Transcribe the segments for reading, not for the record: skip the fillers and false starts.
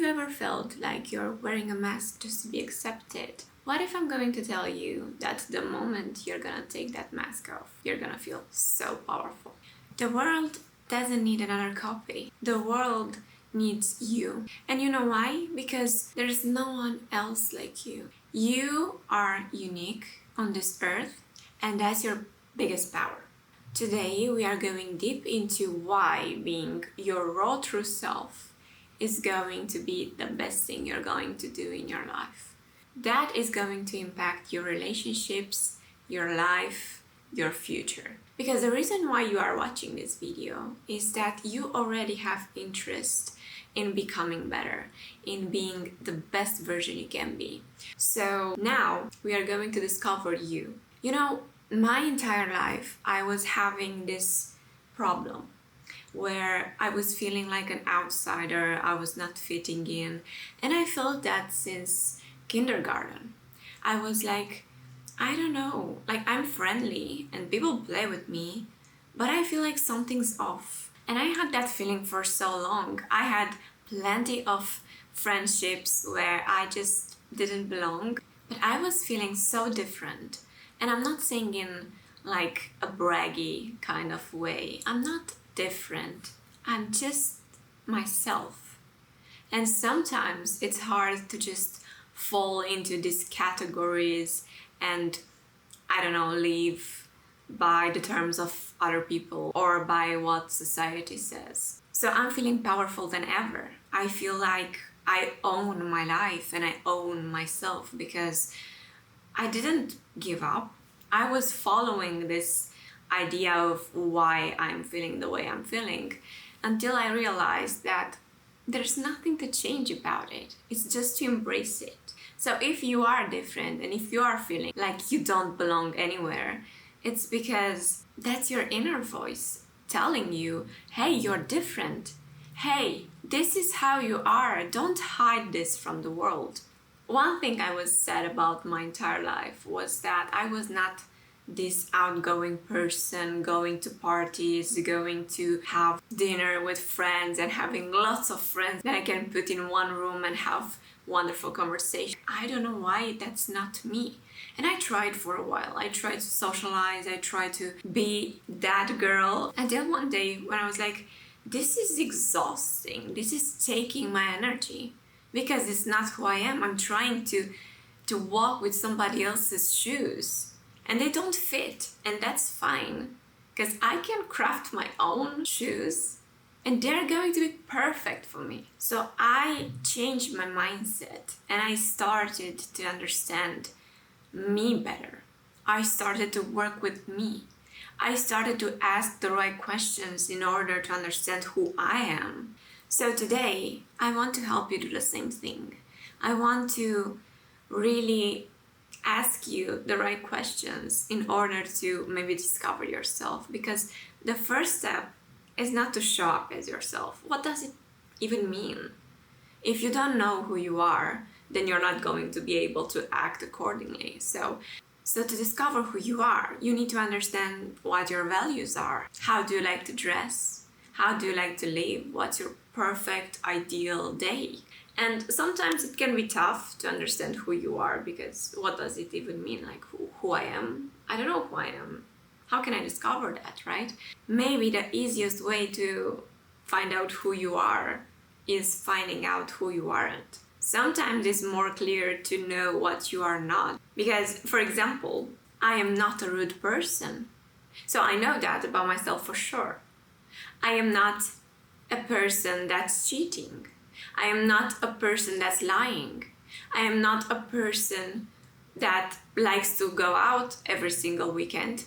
you ever felt like you're wearing a mask just to be accepted? What if I'm going to tell you that the moment you're gonna take that mask off, you're gonna feel so powerful? The world doesn't need another copy. The world needs you. And you know why? Because there's no one else like you. You are unique on this earth, and that's your biggest power. Today, we are going deep into why being your raw true self is going to be the best thing you're going to do in your life. That is going to impact your relationships, your life, your future. Because the reason why you are watching this video is that you already have interest in becoming better, in being the best version you can be. So now we are going to discover you. You know, my entire life I was having this problem where I was feeling like an outsider, I was not fitting in, and I felt that since kindergarten. I was like, I don't know, like I'm friendly and people play with me, but I feel like something's off. And I had that feeling for so long. I had plenty of friendships where I just didn't belong, but I was feeling so different. And I'm not saying in like a braggy kind of way. I'm not different. I'm just myself. And sometimes it's hard to just fall into these categories and, I don't know, live by the terms of other people or by what society says. So I'm feeling powerful than ever. I feel like I own my life and I own myself because I didn't give up. I was following this idea of why I'm feeling the way I'm feeling until I realized that there's nothing to change about it. It's just to embrace it. So if you are different and if you are feeling like you don't belong anywhere, it's because that's your inner voice telling you, hey, you're different. Hey, this is how you are. Don't hide this from the world. One thing I was sad about my entire life was that I was not this outgoing person going to parties, going to have dinner with friends and having lots of friends that I can put in one room and have wonderful conversation. I don't know why that's not me. And I tried for a while. I tried to socialize. I tried to be that girl. Until one day when I was like, this is exhausting. This is taking my energy. Because it's not who I am. I'm trying to walk with somebody else's shoes. And they don't fit. And that's fine. Because I can craft my own shoes. And they're going to be perfect for me. So I changed my mindset. And I started to understand me better. I started to work with me. I started to ask the right questions in order to understand who I am. So today, I want to help you do the same thing. I want to really ask you the right questions in order to maybe discover yourself. Because the first step is not to show up as yourself. What does it even mean? If you don't know who you are, then you're not going to be able to act accordingly. So to discover who you are, you need to understand what your values are. How do you like to dress? How do you like to live? What's your perfect, ideal day? And sometimes it can be tough to understand who you are because what does it even mean? Like who I am? I don't know who I am. How can I discover that, right? Maybe the easiest way to find out who you are is finding out who you aren't. Sometimes it's more clear to know what you are not. Because, for example, I am not a rude person. So I know that about myself for sure. I am not a person that's cheating. I am not a person that's lying. I am not a person that likes to go out every single weekend.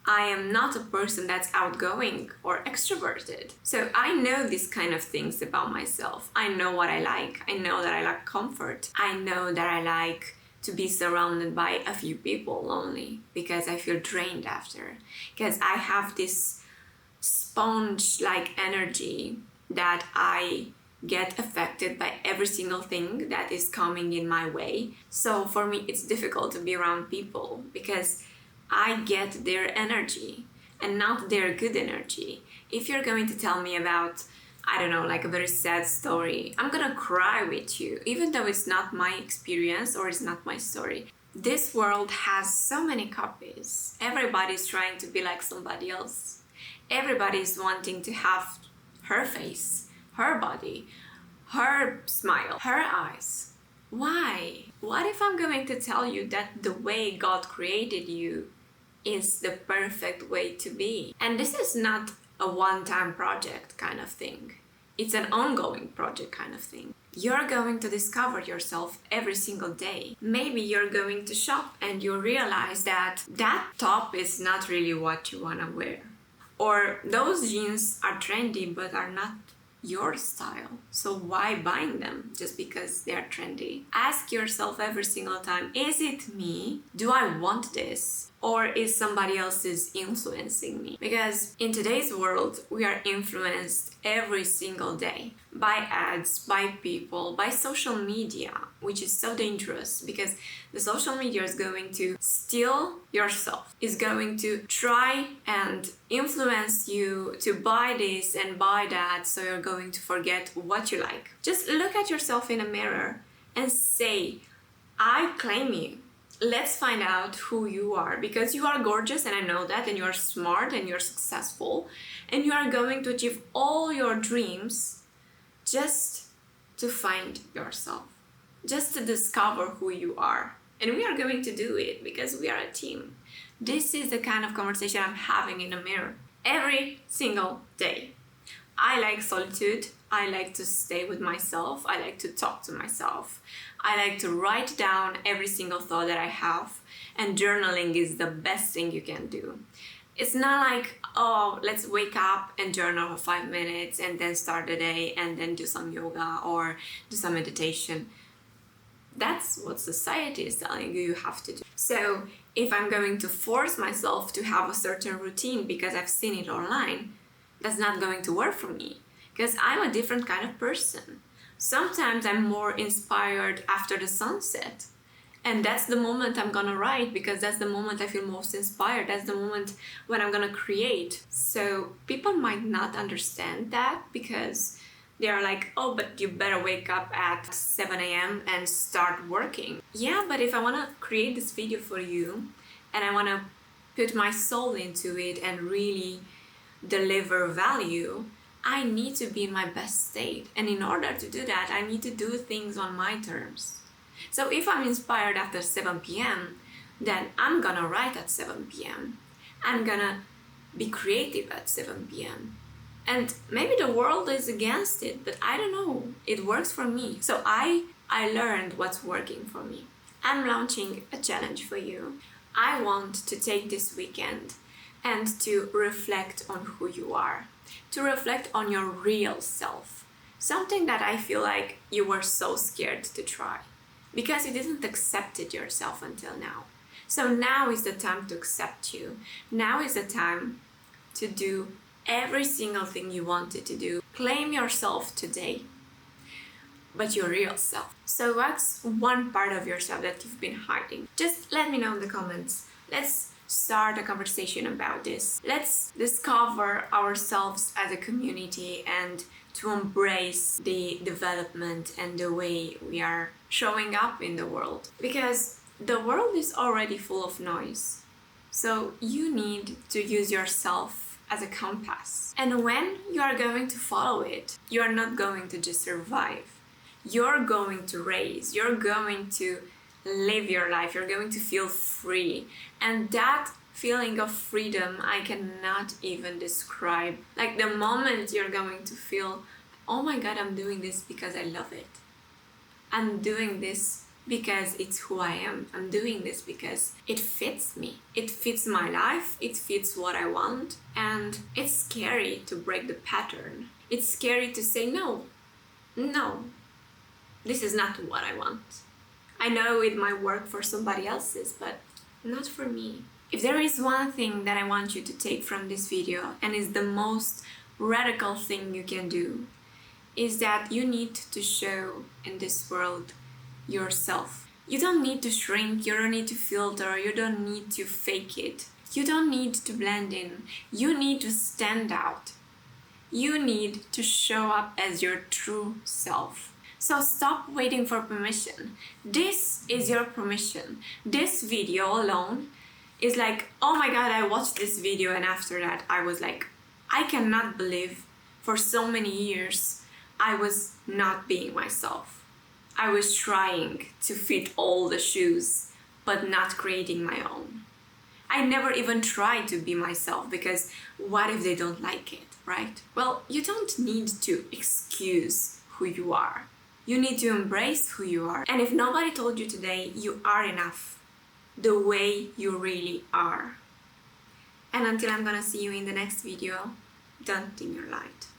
I am not a person that's outgoing or extroverted. So I know these kind of things about myself. I know what I like. I know that I like comfort. I know that I like to be surrounded by a few people only because I feel drained after. Because I have this sponge-like energy that I get affected by every single thing that is coming in my way. So for me, it's difficult to be around people because I get their energy and not their good energy. If you're going to tell me about, I don't know, like a very sad story, I'm gonna cry with you, even though it's not my experience or it's not my story. This world has so many copies. Everybody's trying to be like somebody else. Everybody's wanting to have her face, her body, her smile, her eyes. Why? What if I'm going to tell you that the way God created you is the perfect way to be? And this is not a one-time project kind of thing. It's an ongoing project kind of thing. You're going to discover yourself every single day. Maybe you're going to shop and you realize that that top is not really what you want to wear. Or those jeans are trendy but are not your style. So why buying them just because they're trendy? Ask yourself every single time, is it me? Do I want this? Or is somebody else's influencing me? Because in today's world, we are influenced every single day by ads, by people, by social media, which is so dangerous because the social media is going to steal yourself, is going to try and influence you to buy this and buy that, so you're going to forget what you like. Just look at yourself in a mirror and say, I claim you. Let's find out who you are, because you are gorgeous and I know that, and you are smart and you're successful and you are going to achieve all your dreams just to find yourself, just to discover who you are. And we are going to do it because we are a team. This is the kind of conversation I'm having in the mirror every single day. I like solitude. I like to stay with myself. I like to talk to myself. I like to write down every single thought that I have. And journaling is the best thing you can do. It's not like, oh, let's wake up and journal for 5 minutes and then start the day and then do some yoga or do some meditation. That's what society is telling you have to do. So if I'm going to force myself to have a certain routine because I've seen it online, that's not going to work for me, because I'm a different kind of person. Sometimes I'm more inspired after the sunset, and that's the moment I'm gonna write, because that's the moment I feel most inspired. That's the moment when I'm gonna create. So people might not understand that because they're like, oh, but you better wake up at 7 a.m. and start working. Yeah, but if I wanna create this video for you and I wanna put my soul into it and really deliver value, I need to be in my best state. And in order to do that, I need to do things on my terms. So if I'm inspired after 7 p.m., then I'm gonna write at 7 p.m. I'm gonna be creative at 7 p.m. And maybe the world is against it, but I don't know. It works for me. So I learned what's working for me. I'm launching a challenge for you. I want to take this weekend and to reflect on who you are, to reflect on your real self, something that I feel like you were so scared to try because you didn't accept it yourself until now. So now is the time to accept you. Now is the time to do every single thing you wanted to do. Claim yourself today, but your real self. So what's one part of yourself that you've been hiding? Just let me know in the comments. Let's start a conversation about this. Let's discover ourselves as a community and to embrace the development and the way we are showing up in the world. Because the world is already full of noise. So you need to use yourself as a compass. And when you are going to follow it, you are not going to just survive. You're going to raise, you're going to live your life, you're going to feel free. And that feeling of freedom I cannot even describe. Like the moment you're going to feel, oh my God, I'm doing this because I love it. I'm doing this because it's who I am. I'm doing this because it fits me. It fits my life, it fits what I want. And it's scary to break the pattern. It's scary to say no, this is not what I want. I know it might work for somebody else's, but not for me. If there is one thing that I want you to take from this video, and is the most radical thing you can do, is that you need to show in this world yourself. You don't need to shrink, you don't need to filter, you don't need to fake it. You don't need to blend in. You need to stand out. You need to show up as your true self. So stop waiting for permission. This is your permission. This video alone is like, oh my god, I watched this video and after that I was like, I cannot believe for so many years I was not being myself. I was trying to fit all the shoes, but not creating my own. I never even tried to be myself because what if they don't like it, right? Well, you don't need to excuse who you are. You need to embrace who you are. And if nobody told you today, you are enough the way you really are. And until I'm gonna see you in the next video, don't dim your light.